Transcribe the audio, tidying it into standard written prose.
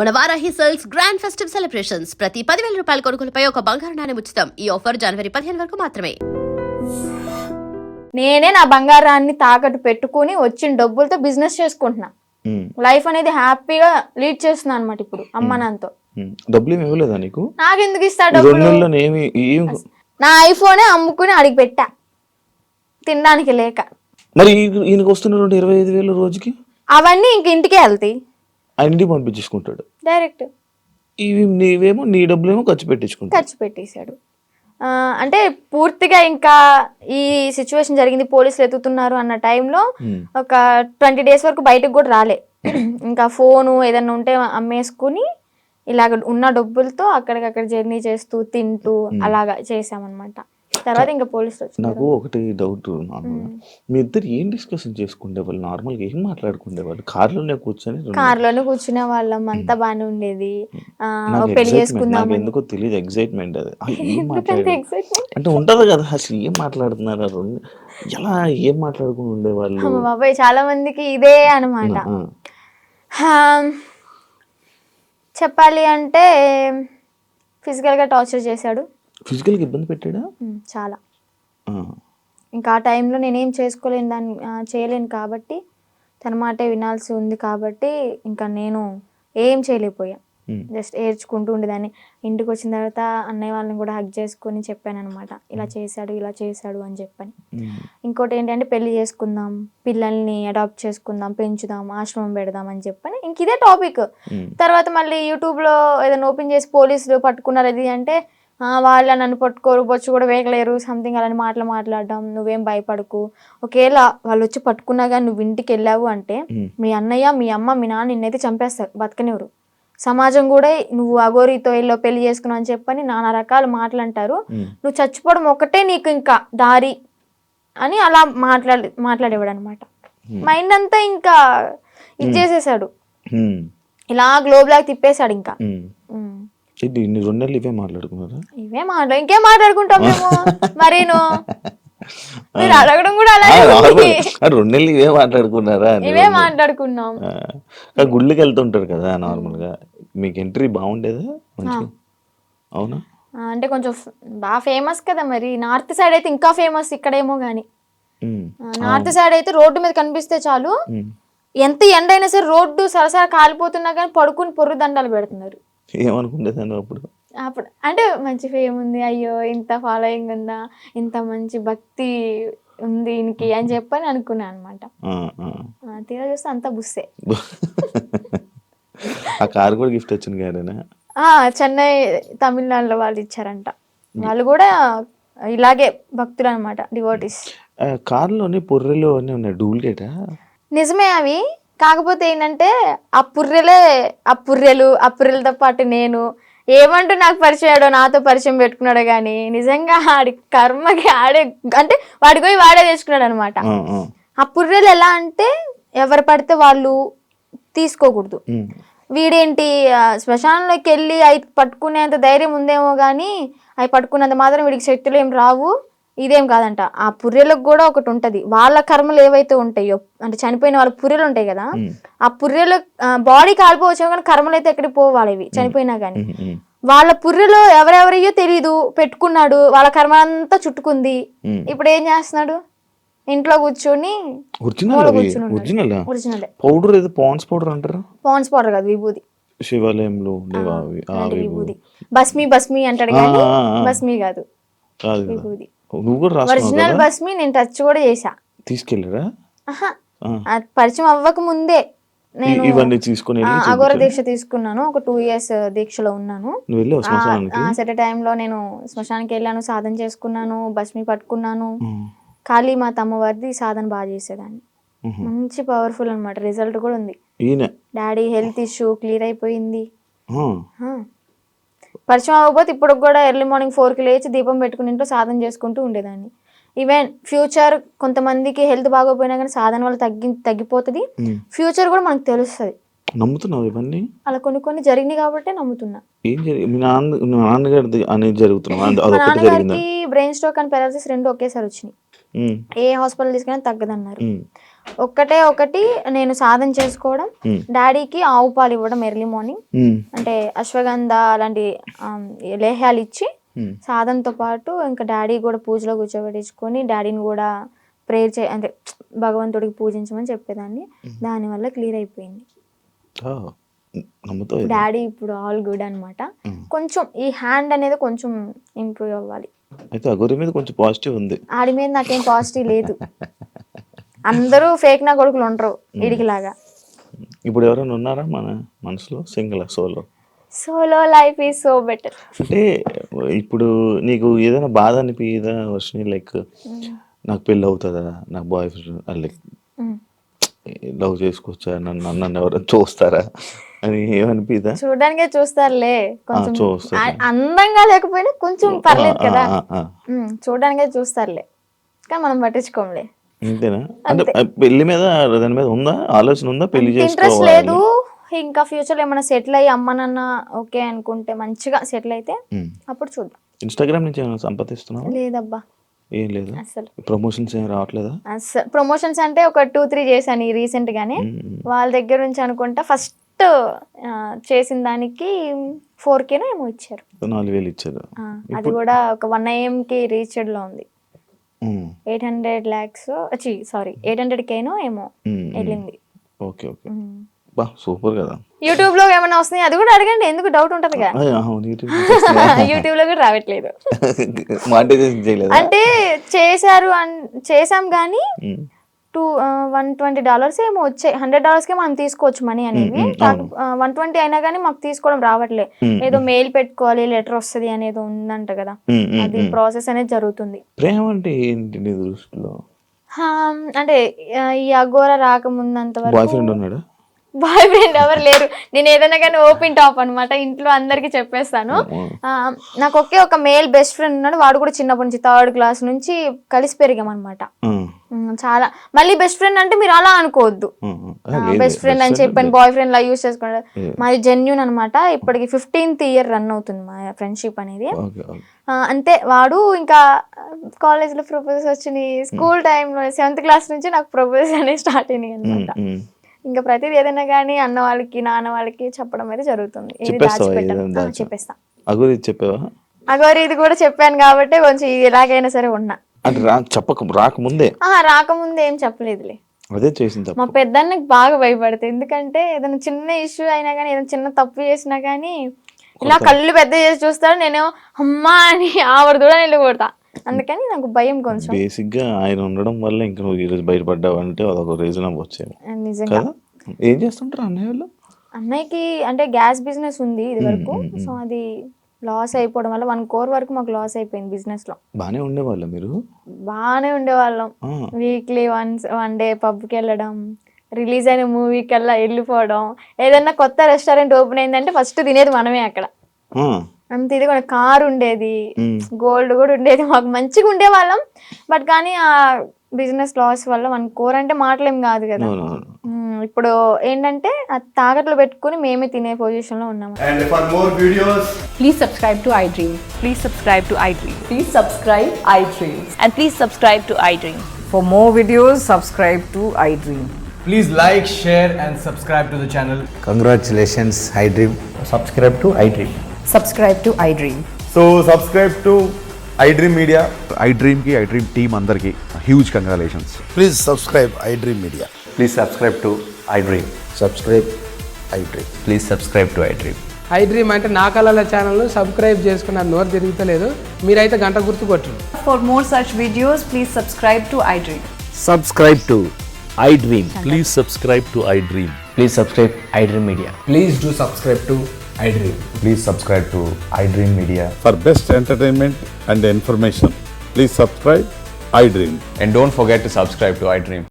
మన Varahi sales grand festive celebrations ప్రతి 10,000 రూపాయల కొనుగోలుపై ఒక బంగారు నాణెం ఉచితం. ఈ ఆఫర్ జనవరి 15 వరకు మాత్రమే. నేనే నా బంగారాన్ని తాకట్టు పెట్టుకుని వచ్చిన డబ్బులతో బిజినెస్ చేసుకుంటున్నా. లైఫ్ అనేది హ్యాపీగా లీడ్ చేస్తున్నా అనమాట. ఇప్పుడు అమ్మ నాన్నతో డబ్బులు ఏమి ఇవ్వలేదా నీకు? నాకెందుకు ఇస్తా డబ్బులు? నా ఐఫోనే అమ్ముకుని అడిగి పెట్టా తినడానికి లేక. మరి ఈయనకు వస్తున్న 25,000 రోజుకి అవన్నీ ఇంక ఇంటికే వెళ్తాయి. ఇంటికి పంపించేసుకుంటాడు డైరెక్ట్. ఇవి నీవేమో నీ డబ్బులేమో ఖర్చు పెట్టేశాడు. అంటే పూర్తిగా ఇంకా ఈ సిచ్యువేషన్ జరిగింది, పోలీసులు ఎత్తుతున్నారు అన్న టైంలో ఒక 20 days వరకు బయటకు కూడా రాలే. ఇంకా ఫోను ఏదన్నా ఉంటే అమ్మేసుకుని ఇలాగ ఉన్న డబ్బులతో అక్కడికక్కడ జర్నీ చేస్తూ తింటూ అలాగా చేసామన్నమాట. తర్వాత ఇంకా పోలీసులు వచ్చారు. నాకు ఒకటి డౌట్, నార్మల్గా మీ ఇద్దరు ఏం డిస్కషన్ చేసుకునేవాళ్ళు? నార్మల్గా ఏం మాట్లాడుకునేవాళ్ళు? కార్లోనే కూర్చునే వాళ్ళం, అంతా బాగానే ఉండేది. పెళ్లి చేసుకుందాం ఎందుకో తెలియదు, ఎగ్జైట్మెంట్ అది. అంటే ఉంటది కదా, అసలు ఏం మాట్లాడుతున్నారు, ఎలా ఏం మాట్లాడుకుని ఉండేవాళ్ళు? బాబాయ్ చాలా మందికి ఇదే అనమాట. చెప్పాలి అంటే ఫిజికల్గా టార్చర్ చేశాడు. ఫిజికల్గా ఇబ్బంది పెట్టాడా? చాలా. ఇంకా ఆ టైంలో నేనేం చేయలేను కాబట్టి, తన మాటే వినాల్సి ఉంది కాబట్టి ఇంకా నేను ఏం చేయలేకపోయా. జస్ట్ ఏడ్చుకుంటూ ఉండేదాన్ని. ఇంటికి వచ్చిన తర్వాత అన్నయ్య వాళ్ళని కూడా హగ్ చేసుకుని చెప్పాను అనమాట, ఇలా చేశాడు అని చెప్పని. ఇంకోటి ఏంటంటే పెళ్లి చేసుకుందాం, పిల్లల్ని అడాప్ట్ చేసుకుందాం, పెంచుదాం, ఆశ్రమం పెడదాం అని చెప్పని ఇంక ఇదే టాపిక్. తర్వాత మళ్ళీ యూట్యూబ్లో ఏదైనా ఓపెన్ చేసి పోలీసులు పట్టుకున్నారు అది అంటే, వాళ్ళ నన్ను పట్టుకోరు, బొచ్చు కూడా వేయలేరు, సంథింగ్ అలాంటి మాటలు మాట్లాడడం. నువ్వేం భయపడకు, ఒకవేళ వాళ్ళు వచ్చి పట్టుకున్నా కానీ నువ్వు ఇంటికి వెళ్ళావు అంటే మీ అన్నయ్య, మీ అమ్మ, మీ నాన్న నిన్నైతే చంపేస్తారు, బతకనివ్వరు. సమాజం కూడా నువ్వు అఘోరితో వెళ్ళో పెళ్లి చేసుకున్నావు అని చెప్పని నానా రకాల మాటలు అంటారు. నువ్వు చచ్చిపోవడం ఒకటే నీకు ఇంకా దారి అని అలా మాట్లాడేవాడు అనమాట. మైండ్ అంతా ఇంకా ఇచ్చేసేసాడు, ఇలా గ్లోబ్ లాగా తిప్పేశాడు. ఇంకా ఇవే మాట్లాడుకున్నారా? ఇంకేం మాట్లాడుకుంటాం మేము. మరీను మీరు అడగడం కూడా అలాగే. 2 నెలలు ఇవే మాట్లాడుకున్నారా? ఇవే మాట్లాడుకున్నాం. గుళ్ళకి వెళ్తుంటారు కదా నార్మల్ గా, మీకు ఎంట్రీ బాగుండేదా? అవునా? అంటే కొంచెం బాగా ఫేమస్ కదా, మరి నార్త్ సైడ్ అయితే ఇంకా ఫేమస్. ఇక్కడేమో గానీ నార్త్ సైడ్ అయితే రోడ్డు మీద కనిపిస్తే చాలు, ఎంత ఎండ అయినా సరే రోడ్డు సరసర కాలిపోతున్నా కానీ పడుకుని పొర్రు దండాలు పెడుతున్నారు. ఏమనుకుంటేదాన్ని అప్పుడు అంటే మంచి ఫేమ్ ఉంది, అయ్యో ఇంత ఫాలోయింగ్ ఉందా, ఇంత మంచి భక్తి ఉంది ఈయనకి అని చెప్పని అనుకున్నాను అనమాట. తీరా చూస్తే అంతా బుస్సే. ఆ కారు కూడా గిఫ్ట్ వచ్చింది గారేనా? చెన్నై తమిళనాడులో వాళ్ళు ఇచ్చారంట. వాళ్ళు కూడా ఇలాగే భక్తులు అనమాట, డివోటీస్. కారులోనే పొర్రెలు అన్నీ ఉన్నాయి, డూప్లికేటా? నిజమే అవి. కాకపోతే ఏంటంటే ఆ పుర్రెలతో పాటు నేను ఏమంటూ నాకు పరిచయాడో, నాతో పరిచయం పెట్టుకున్నాడో కానీ నిజంగా ఆడి కర్మకి ఆడే అంటే వాడికి పోయి వాడే తెచ్చుకున్నాడు అనమాట. ఆ పుర్రెలు ఎలా అంటే ఎవరు పడితే వాళ్ళు తీసుకోకూడదు. వీడేంటి శ్మశానంలోకి వెళ్ళి అవి పట్టుకునేంత ధైర్యం ఉందేమో కానీ అవి పట్టుకునేంత మాత్రం వీడికి శక్తులు ఏం రావు. ఇదేం కాదంట, ఆ పుర్రెలకు కూడా ఒకటి ఉంటది. వాళ్ళ కర్మలు ఏవైతే ఉంటాయో, అంటే చనిపోయిన వాళ్ళ పుర్రెలు ఉంటాయి కదా, ఆ పుర్రెలు బాడీ కాలిపోవచ్చు కానీ కర్మలు అయితే ఎక్కడికి పోవాలివి చనిపోయినా గానీ. వాళ్ళ పుర్రెలు ఎవరెవరయ్యో తెలీదు, పెట్టుకున్నాడు, వాళ్ళ కర్మ అంతా చుట్టుకుంది. ఇప్పుడు ఏం చేస్తున్నాడు? ఇంట్లో కూర్చొని పాండ్స్ పౌడర్ కాదు, విభూది. శివాలయంలో విభూది బస్మి అంటాడు కానీ బస్మి కాదు, విభూది. ఒరిజినల్ బస్మి నేను టచ్ కూడా చేసా. తీసుకెళ్ళరా? పరిచయం అవ్వక ముందే నేను అఘోర దీక్ష తీసుకున్నాను. ఒక 2 years దీక్షలో ఉన్నాను. సెట్ టైంలో నేను శ్మశానికి వెళ్ళాను, సాధన చేసుకున్నాను, బస్మి పట్టుకున్నాను. కాళీమాత అమ్మవారిది సాధన బాగా చేసేదాన్ని, మంచి పవర్ఫుల్ అనమాట. రిజల్ట్ కూడా ఉంది. డాడీ హెల్త్ ఇష్యూ క్లియర్ అయిపోయింది. పరిచయం అవ్వకపోతే ఇప్పుడు కూడా ఎర్లీ మార్నింగ్ 4కి లేచి దీపం పెట్టుకుని ఇంట్లో సాధన చేసుకుంటూ ఉండేదాన్ని. ఈవెన్ ఫ్యూచర్ కొంతమందికి హెల్త్ బాగోపోయినా కానీ సాధన వల్ల తగ్గిపోతుంది. ఫ్యూచర్ కూడా మనకు తెలుస్తుంది. నమ్ముతున్నావు ఇవన్నీ? అలా కొన్ని జరిగినాయి కాబట్టి నమ్ముతున్నా. నాన్నగారికి బ్రెయిన్ స్ట్రోక్ అండ్ పెరాలసిస్ 2 ఒకేసారి వచ్చినాయి. ఏ హాస్పిటల్ తీసుకున్నా తగ్గదన్నారు. ఒకటి నేను సాధన చేసుకోవడం, డాడీకి ఆవు పాలు ఇవ్వడం ఎర్లీ మార్నింగ్, అంటే అశ్వగంధ అలాంటి లేహ్యాలు ఇచ్చి సాధనతో పాటు ఇంకా డాడీ కూడా పూజలో కూర్చోబెట్టించుకొని డాడీని కూడా ప్రేయర్ అంటే భగవంతుడికి పూజించమని చెప్పేదాన్ని. దానివల్ల క్లియర్ అయిపోయింది. డాడీ ఇప్పుడు ఆల్ గుడ్ అన్నమాట. కొంచెం ఈ హ్యాండ్ అనేది కొంచెం ఇంప్రూవ్ అవ్వాలి. అయితే అగోరి మీద కొంచెం పాజిటివ్ ఉంది. ఆడి మీద నాకేం పాజిటివ్ లేదు. అందరూ ఫేక్ నా కొడుకులు ఉండరు వీడికి లాగా. ఇప్పుడు ఎవరైనా ఉన్నారా మన మనసులో? Single solo life is so better. అంటే ఇప్పుడు నీకు ఏదైనా బాధ అనిపించదా వర్షిని? లైక్ నాకు పెళ్ళి అవుతుందా, నాకు బాయ్ ఫ్రెండ్ లైక్ లవ్ చేసుకోవచ్చా, నన్ను ఎవరైనా చూస్తారా అని ఏమనిపిదా? చూడడానికే చూస్తారులే, కొంచెం అందంగా లేకపోయినా కొంచెం పర్లేదు కదా, చూడడానికే చూస్తారులే, కానీ మనం పట్టించుకోంలే. అంతేనా? అంటే పెళ్లి మీద దాని మీద ఉందా ఆలోచన? ఉందా పెళ్లి ఇంట్రెస్ట్ లేదు. ఇంకా ఫ్యూచర్ లో ఏమైనా సెటిల్ అయ్యి అమ్మ నాన్న ఓకే అనుకుంటే, మంచిగా సెటిల్ అయితే అప్పుడు చూద్దాం. ఇన్స్టాగ్రామ్ నుంచి ఏమైనా సంపాదిస్తున్నావా? లేదబ్బా, ఏం లేదు. అసలు ప్రమోషన్స్ ఏం రావట్లేదా? అసలు ప్రమోషన్స్ అంటే ఒక 2-3 చేశాను రీసెంట్ గానే. వాళ్ళ దగ్గర నుంచి అనుకుంటా ఫస్ట్ చేసిన దానికి 4K ఏమో ఇచ్చారు. 4,000 ఇచ్చారు. అది కూడా ఒక 1 AM కి రీచ్డ్ లో ఉంది. 800 lakhs 800K ఏమో వెళ్ళింది. ఓకే ఓకే, బా సూపర్ కదా. యూట్యూబ్ లో ఏమైనా వస్తున్నాయి అది కూడా అడగండి, ఎందుకు డౌట్ ఉంటది కదా. యూట్యూబ్ లో కూడా రావట్లేదు. అంటే చేసాం కానీ $120 ఏమో వచ్చాయి. $100కే మనం తీసుకోవచ్చు మనీ అనేది. 120 అయినా కానీ మాకు తీసుకోవడం రావట్లేదు. ఏదో మెయిల్ పెట్టుకోవాలి, లెటర్ వస్తుంది అనేది ఉందంట కదా, అది ప్రాసెస్ అనేది జరుగుతుంది. ప్రేమ అంటే ఏంటి నీ దృష్టిలో? అంటే ఈ అఘోరా రాకముందంత వరకు బాయ్ ఫ్రెండ్ ఎవరు లేరు. నేను ఏదైనా కానీ ఓపెన్ టాప్ అనమాట, ఇంట్లో అందరికి చెప్పేస్తాను. నాకు ఒక మేల్ బెస్ట్ ఫ్రెండ్ ఉన్నాడు. వాడు కూడా చిన్నప్పటి నుంచి 3rd class నుంచి కలిసి పెరిగాం అనమాట. చాలా మళ్ళీ బెస్ట్ ఫ్రెండ్ అంటే మీరు అలా అనుకోవద్దు, బెస్ట్ ఫ్రెండ్ అని చెప్పాను బాయ్ ఫ్రెండ్ లా యూజ్ చేసుకుంటారు. మాది జెన్యూన్ అనమాట. ఇప్పటికి 15th year రన్ అవుతుంది మా ఫ్రెండ్షిప్ అనేది. అంతే. వాడు ఇంకా కాలేజ్ లో ప్రపోజల్స్ వచ్చినాయి, స్కూల్ టైంలో 7th class నుంచి నాకు ప్రపోజల్స్ అనేవి స్టార్ట్ అయినాయి అనమాట. ఇంకా ప్రతిదీ ఏదైనా కానీ అన్న వాళ్ళకి నాన్న వాళ్ళకి చెప్పడం అయితే జరుగుతుంది. చెప్పేస్తా. అగోరి ఇది కూడా చెప్పాను కాబట్టి కొంచెం ఎలాగైనా సరే ఉన్నా. రాకముందే ఏం చెప్పలేదులే. అదే చేసింది. మా పెద్దన్నకి బాగా భయపడతాయి. ఎందుకంటే ఏదైనా చిన్న ఇష్యూ అయినా కానీ, ఏదైనా చిన్న తప్పు చేసినా కానీ ఇలా కళ్ళు పెద్ద చేసి చూస్తాడు. నేనేమో అమ్మా అని ఆవిడ కూడా వెళ్ళిపోతా. అందుకని నాకు భయం కొంచెం. బేసిక్ గా ఆయన ఉండడం వల్ల ఇంకా నువ్వు ఈ రోజు బయటపడ్డావు అంటే అదొక రీజన్ అవ్వచ్చేమో. నిజంగా. ఏం చేస్తుంటారు అన్నయ్య వాళ్ళు? అన్నయ్యకి అంటే గ్యాస్ బిజినెస్ ఉంది ఇది వరకు. సో అది లాస్ అయిపోవడం వల్ల 1 crore వరకు మాకు లాస్ అయిపోయింది బిజినెస్ లో. బానే ఉండేవాళ్ళం మీరు? బానే ఉండేవాళ్ళం. వీక్లీ వన్ డే పబ్కి వెళ్ళడం, రిలీజ్ అయిన మూవీకి వెళ్ళిపోవడం. ఏదన్నా కొత్త రెస్టారెంట్ ఓపెన్ అయిందంటే ఫస్ట్ తినేది మనమే అక్కడ. అంత ఇది కూడా కారు ఉండేది, గోల్డ్ కూడా ఉండేది, మాకు మంచిగా ఉండేవాళ్ళం. బట్ కానీ ఆ బిజినెస్ లాస్ వల్ల 1 crore అంటే మాటలేం కాదు కదా. ఇప్పుడు ఏంటంటే తాకట్లు పెట్టుకుని మేమే తినే పొజిషన్ లో ఉన్నాము. And for more videos, please subscribe to iDream. Please subscribe to iDream. Please subscribe iDream. And please subscribe to iDream. For more videos, subscribe to iDream. please like, share and subscribe to the channel. Congratulations, iDream. Subscribe to iDream. Subscribe to iDream. So subscribe to iDream Media. iDream ki iDream team andarki huge congratulations. Please subscribe iDream Media. Please subscribe to iDream. Subscribe iDream. Please subscribe to iDream. iDream అంటే నా కళల channel subscribe చేసుకున్న నోరు తిరుగుతలేదు, మీరైతే గంట గుర్తు కొట్టండి. For more such videos, please subscribe to iDream. Subscribe to iDream. Please subscribe to iDream. Please subscribe iDream Media. Please do subscribe to iDream. Please subscribe to iDream Media. For best entertainment and information, please subscribe iDream. And don't forget to subscribe to iDream.